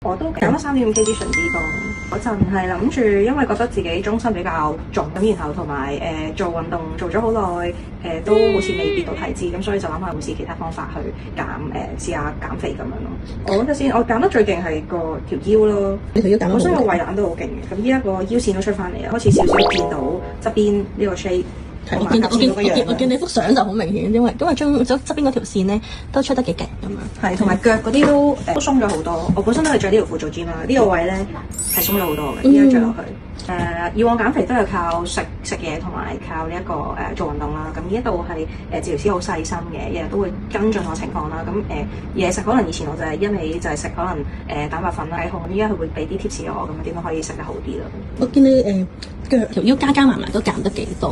我都減咗3.5kg順啲多。嗰陣係諗住，因為覺得自己中身比較重咁，然後同埋做運動做咗好耐，都好似未跌到體脂，咁所以就諗下會試其他方法去試下減肥咁樣咯。我諗下先，我減得最勁係個條腰咯。你條腰減得好勁？我想個胃腩都好勁嘅。咁依家個腰線都出翻嚟啦，開始少少見到側邊呢個 shape。我見你幅相就好明顯，因為將側邊嗰條線咧都出得幾勁咁樣。係，同埋腳嗰啲都鬆咗好多。我本身都係着呢條褲做 gym 啦，呢個位咧係鬆咗好多嘅，依家着落去。以往減肥都係靠食嘢同埋靠呢一個做運動啦。咁呢一度係治療師好細心嘅，日日都會跟進我情況啦。咁嘢食可能以前我就係一味就係食可能蛋白粉啦、雞胸，依家佢會俾啲 tips 我，咁點樣可以食得好啲咯。我見你腳條腰加埋都減得幾多，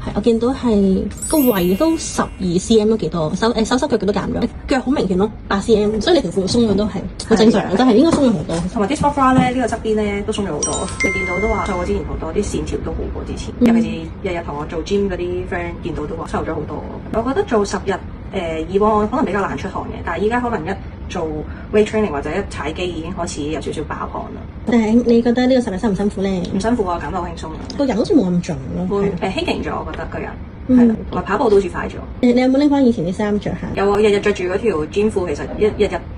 係我見到係個圍都12cm 都幾多，手腳都減咗，腳好明顯咯8cm，所以你條褲鬆咗都係好正常，但係應該鬆咗好多。同埋啲 sport bra 咧，呢個側邊咧都鬆咗好多，你見到都話瘦過之前好多，啲線條都好過之前，尤其是日日同我做 gym 嗰啲 friend 見到都話瘦咗好多。我覺得做10日以往可能比較難出汗嘅，但係依家可能一做 weight training 或者一踩機已經開始有少少爆汗啦。但係你覺得呢個10日辛唔辛苦咧？唔辛苦啊，減得好輕鬆啊。個人好似冇咁重咯，會輕盈咗，我覺得個人係啦，同埋跑步都好似快咗。你有冇拎翻以前啲衫着下？有啊，日日着住嗰條 gym 褲，其實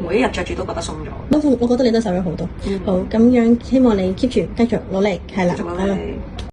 每一日着住都覺得鬆咗。我覺得你都瘦咗好多。好，咁樣希望你 keep 住繼續努力，係啦。繼續努力。